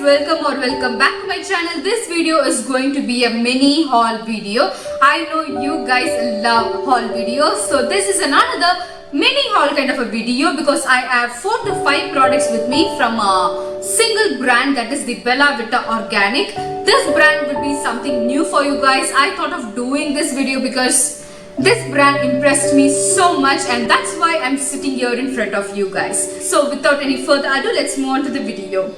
welcome back to my channel. This video is going to be a mini haul video. I know you guys love haul videos, so this is another mini haul kind of a video because I have 4 to 5 products with me from a single brand, that is the Bella Vita Organic. This brand will be something new for you guys. I thought of doing this video because this brand impressed me so much, and that's why I'm sitting here in front of you guys. So without any further ado, let's move on to the video.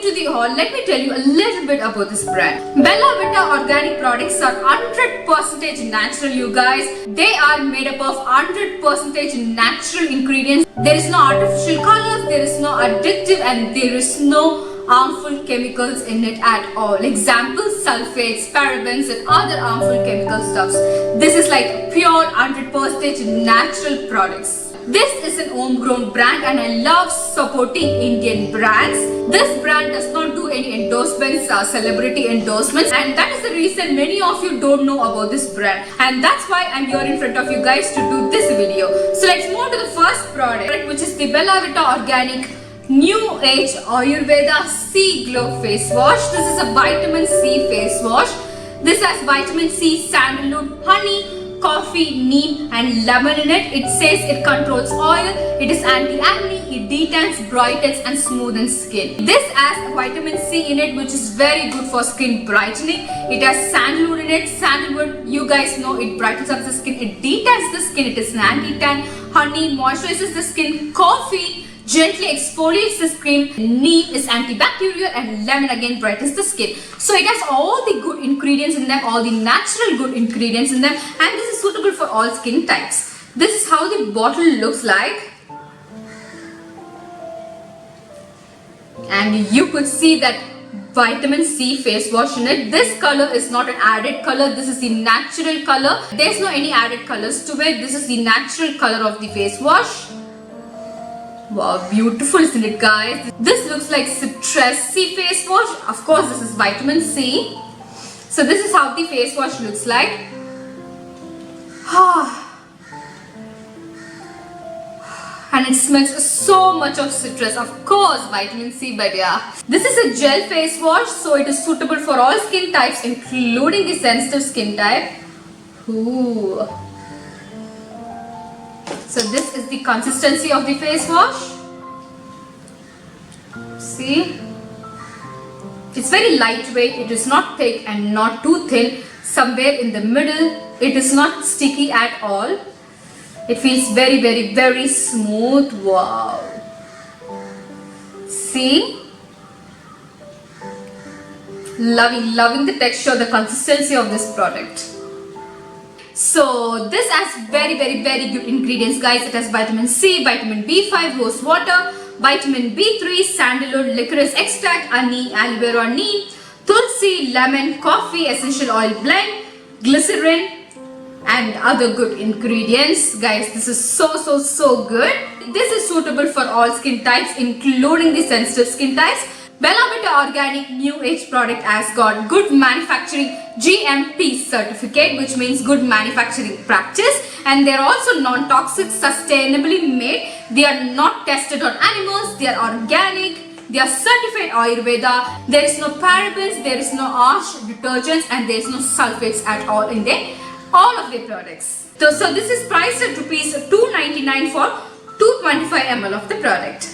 To the haul, let me tell you a little bit about this brand. Bella Vita Organic products are 100% natural, you guys. They are made up of 100% natural ingredients. There is no artificial colors, there is no addictive, and there is no harmful chemicals in it at all. Examples: sulfates, parabens, and other harmful chemical stuffs. This is like pure 100% natural products. This is an homegrown brand and I love supporting Indian brands. This brand does not do any endorsements, celebrity endorsements, and that is the reason many of you don't know about this brand, and that's why I'm here in front of you guys to do this video. So let's move to the first product, which is the Bella Vita Organic New Age Ayurveda Sea Glow Face Wash. This is a vitamin C face wash. This has vitamin C, sandalwood, honey, coffee, neem and lemon in it. It says it controls oil, it is anti-acne, it detans, brightens and smoothens skin. This has vitamin C in it, which is very good for skin brightening. It has sandalwood in it. Sandalwood, you guys know, it brightens up the skin, it detans the skin, it is an anti-tan. Honey moisturizes the skin. Coffee gently exfoliates the skin. Neem is antibacterial, and lemon again brightens the skin. So it has all the good ingredients in them, all the natural good ingredients in them, and this is suitable for all skin types. This is how the bottle looks like, and you could see that vitamin C face wash in it. This color is not an added color, this is the natural color. There's no any added colors to it. This is the natural color of the face wash. Wow, beautiful, isn't it, guys? This looks like citrusy face wash. Of course, this is vitamin C. So this is how the face wash looks like. And it smells so much of citrus. Of course, vitamin C, but yeah. This is a gel face wash, so it is suitable for all skin types, including the sensitive skin type. Ooh. So this is the consistency of the face wash. See? It's very lightweight. It is not thick and not too thin. Somewhere in the middle. It is not sticky at all. It feels very, very, very smooth. Wow. See? Loving the texture, the consistency of this product. So this has very, very, very good ingredients, guys. It has vitamin C, vitamin B5, rose water, vitamin B3, sandalwood, licorice extract, honey, aloe vera, neem, tulsi, lemon, coffee, essential oil blend, glycerin and other good ingredients. Guys, this is so good. This is suitable for all skin types, including the sensitive skin types. Bella Vita Organic New Age product has got good manufacturing GMP certificate, which means good manufacturing practice, and they are also non-toxic, sustainably made. They are not tested on animals, they are organic, they are certified Ayurveda. There is no parabens, there is no harsh detergents, and there is no sulfates at all in all of their products. So this is priced at rupees 299 for 225 ml of the product.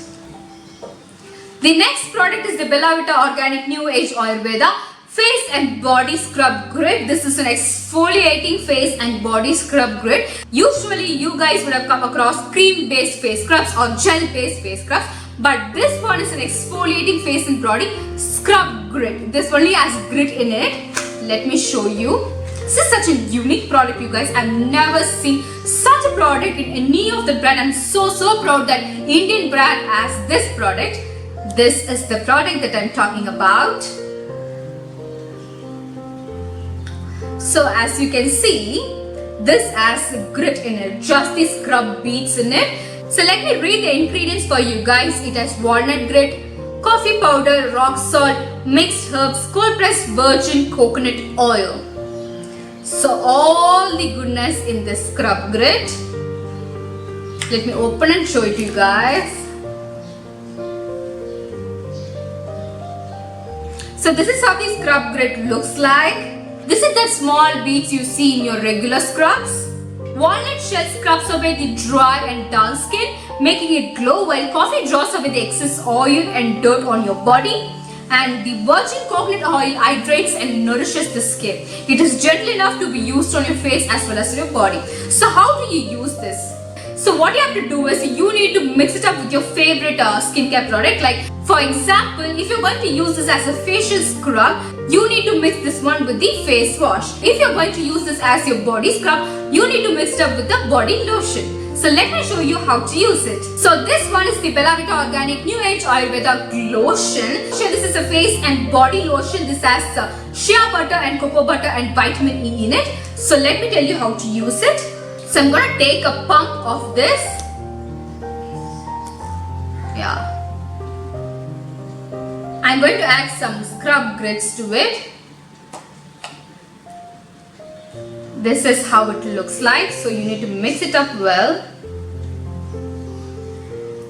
The next product is the Bella Vita Organic New Age Ayurveda Face and Body Scrub Grid. This is an exfoliating face and body scrub grid. Usually you guys would have come across cream based face scrubs or gel based face scrubs, but this one is an exfoliating face and body scrub grid. This only has grit in it. Let me show you. This is such a unique product, you guys. I've never seen such a product in any of the brand. I'm so proud that Indian brand has this product. This is the product that I'm talking about. So as you can see, this has grit in it, just the scrub beads in it. So let me read the ingredients for you guys. It has walnut grit, coffee powder, rock salt, mixed herbs, cold pressed virgin coconut oil. So all the goodness in this scrub grit. Let me open and show it to you guys. So this is how the scrub grit looks like. This is the small beads you see in your regular scrubs. Walnut shell scrubs away the dry and dull skin, making it glow, while coffee draws away the excess oil and dirt on your body. And the virgin coconut oil hydrates and nourishes the skin. It is gentle enough to be used on your face as well as your body. So how do you use this? So what you have to do is you need to mix it up with your favorite skincare product. Like for example, if you're going to use this as a facial scrub, you need to mix this one with the face wash. If you're going to use this as your body scrub, you need to mix it up with the body lotion. So let me show you how to use it. So this one is the Bella Vita Organic New Age Ayurveda Lotion. So this is a face and body lotion. This has shea butter and cocoa butter and vitamin E in it. So let me tell you how to use it. So I'm going to take a pump of this. Yeah. I'm going to add some scrub grits to it. This is how it looks like. So you need to mix it up well.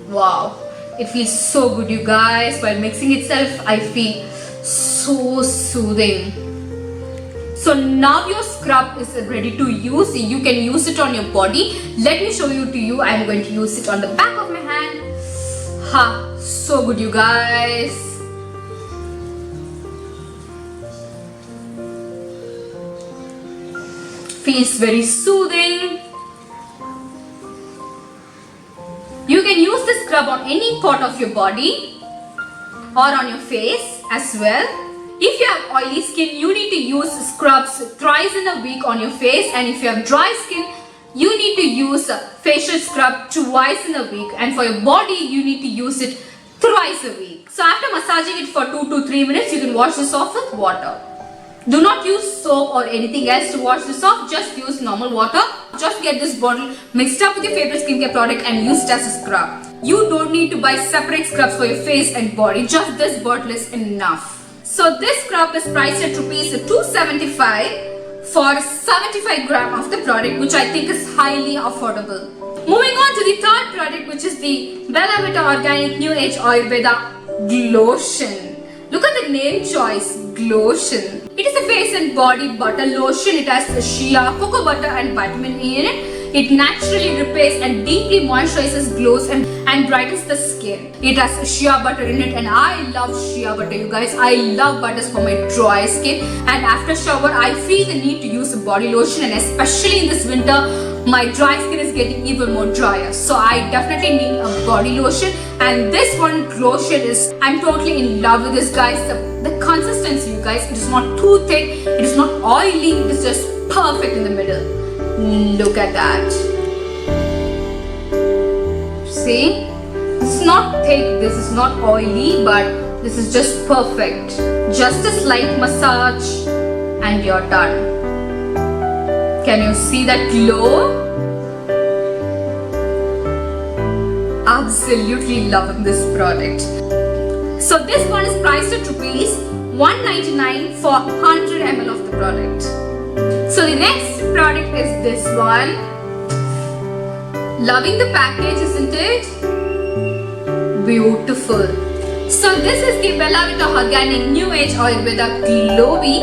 Wow, it feels so good, you guys. While mixing itself, I feel so soothing. So now your scrub is ready to use. You can use it on your body. Let me show you to you. I'm going to use it on the back of my hand. Ha, so good, you guys. Feels very soothing. You can use this scrub on any part of your body or on your face as well. If you have oily skin, you need to use scrubs thrice in a week on your face, and if you have dry skin, you need to use a facial scrub twice in a week, and for your body, you need to use it thrice a week. So after massaging it for 2 to 3 minutes, you can wash this off with water. Do not use soap or anything else to wash this off, just use normal water. Just get this bottle mixed up with your favorite skincare product and use it as a scrub. You don't need to buy separate scrubs for your face and body, just this bottle is enough. So this scrub is priced at rupees 275 for 75 gram of the product, which I think is highly affordable. Moving on to the third product, which is the Bella Vita Organic New Age Ayurveda Lotion. Look at the name choice, Glotion. It is a face and body butter lotion. It has shea, cocoa butter and vitamin E in it. It naturally repairs and deeply moisturizes, glows and brightens the skin. It has shea butter in it, and I love shea butter, you guys. I love butters for my dry skin, and after shower I feel the need to use a body lotion, and especially in this winter my dry skin is getting even more drier, so I definitely need a body lotion. And this one lotion is, I'm totally in love with this, guys. The consistency, you guys, it is not too thick, it is not oily, it is just perfect in the middle. Look at that. See, it's not thick, this is not oily, but this is just perfect. Just a slight massage and you're done. Can you see that glow? Absolutely loving this product. So this one is priced at rupees 199 for 100 ml of the product. So the next product is this one. Loving the package, isn't it? Beautiful. So this is the Bella Vita Organic New Age Ayurveda Glowy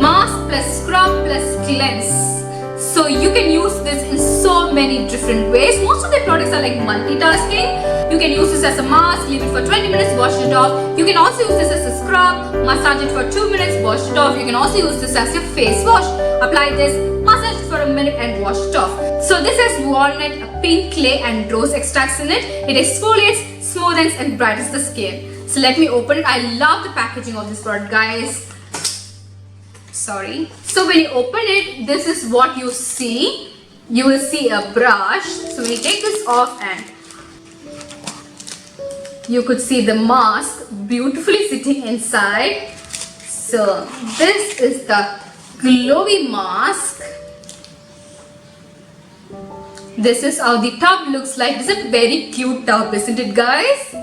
Mask plus Scrub plus Cleanse. So you can use this in so many different ways. Most of the products are like multitasking. You can use this as a mask, leave it for 20 minutes, wash it off. You can also use this as a scrub, massage it for 2 minutes, wash it off. You can also use this as your face wash. Apply this, massage it for a minute and wash it off. So this has walnut, pink clay and rose extracts in it. It exfoliates, smoothens and brightens the skin. So let me open it. I love the packaging of this product, guys. Sorry. So when you open it, this is what you see. You will see a brush. So when you take this off, and you could see the mask beautifully sitting inside. So this is the glowy mask. This is how the tub looks like. This is a very cute tub, isn't it, guys?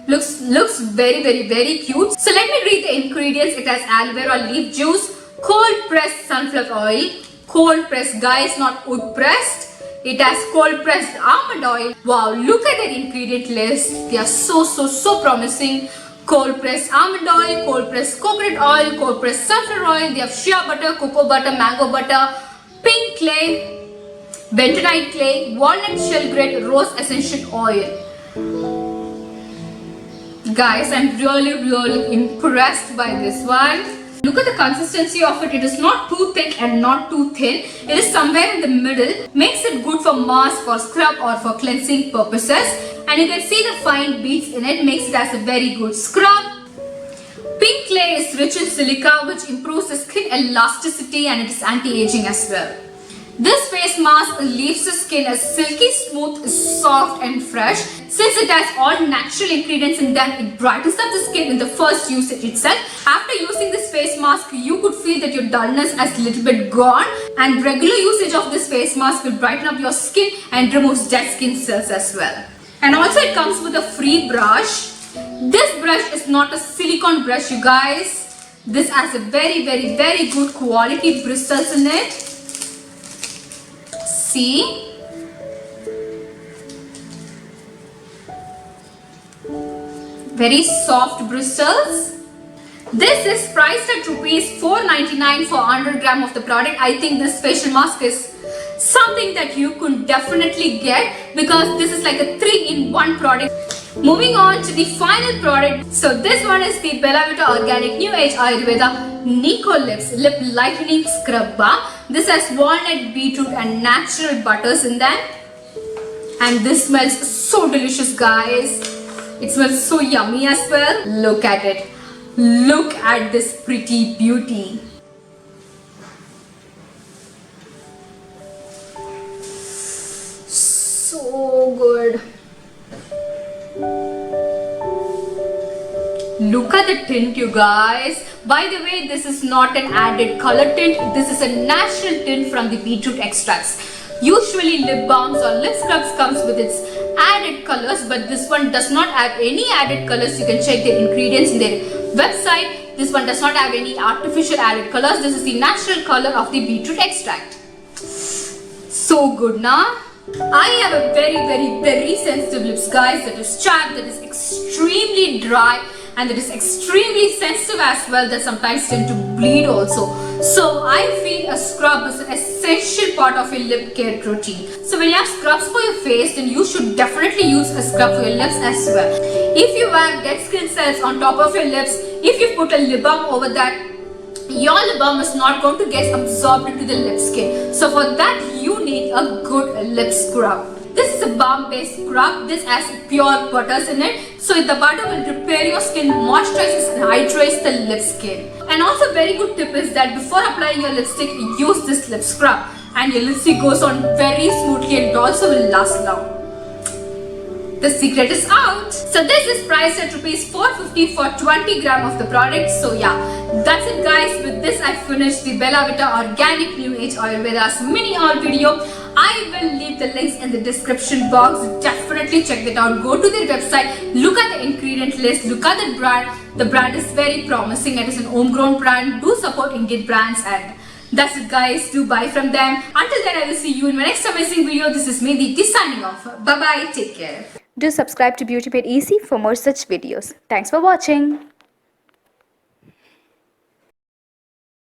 Looks very cute. So let me read the ingredients. It has aloe vera leaf juice, cold pressed sunflower oil, cold pressed, guys, not wood pressed. It has cold pressed almond oil. Wow, look at their ingredient list. They are so promising. Cold pressed almond oil, cold pressed coconut oil, cold pressed sunflower oil. They have shea butter, cocoa butter, mango butter, pink clay, bentonite clay, walnut shell grit, rose essential oil. Guys, I'm really impressed by this one. Look at the consistency of it. It is not too thick and not too thin. It is somewhere in the middle. Makes it good for mask, for scrub or for cleansing purposes. And you can see the fine beads in it. Makes it as a very good scrub. Pink clay is rich in silica, which improves the skin elasticity and it is anti-aging as well. This face mask leaves the skin as silky smooth, soft and fresh. Since it has all natural ingredients in them, it brightens up the skin in the first usage itself. After using this face mask, you could feel that your dullness has a little bit gone, and regular usage of this face mask will brighten up your skin and removes dead skin cells as well. And also it comes with a free brush. This brush is not a silicone brush, you guys. This has a very good quality bristles in it. See? Very soft bristles. This is priced at rupees 4.99 for 100 gram of the product. I think this facial mask is something that you could definitely get because this is like a 3-in-1 product. Moving on to the final product. So this one is the Bella Vita Organic New Age Ayurveda Nico Lips Lip Lightening Scrub Bar. This has walnut, beetroot and natural butters in them. And this smells so delicious, guys. It smells so yummy as well. Look at it. Look at this pretty beauty. So good. Look at the tint, you guys. By the way, this is not an added color tint. This is a natural tint from the beetroot extracts. Usually lip balms or lip scrubs comes with its added colors, but this one does not have any added colors. You can check the ingredients in their website. This one does not have any artificial added colors. This is the natural color of the beetroot extract. So good, na? I have a very sensitive lips, guys. That is chapped, that is extremely dry and that is extremely sensitive as well, that sometimes tend to bleed also. So I feel a scrub is an essential part of your lip care routine. So when you have scrubs for your face, then you should definitely use a scrub for your lips as well. If you have dead skin cells on top of your lips, if you put a lip balm over that, your lip balm is not going to get absorbed into the lip skin. So for that, you need a good lip scrub. This is a balm based scrub. This has pure butters in it. So the butter will repair your skin, moisturizes and hydrates the lip skin. And also very good tip is that before applying your lipstick, use this lip scrub. And your lipstick goes on very smoothly and it also will last long. The secret is out. So this is priced at rupees 450 for 20 gram of the product. So yeah, that's it, guys. With this, I finished the Bella Vita Organic New Age Ayurveda's mini haul video. I will leave the links in the description box. Definitely check that out. Go to their website. Look at the ingredient list. Look at the brand. The brand is very promising. It is an homegrown brand. Do support Indian brands, and that's it, guys. Do buy from them. Until then, I will see you in my next amazing video. This is me, Deepti, signing off. Bye bye. Take care. Do subscribe to BeautyMade Easy for more such videos. Thanks for watching.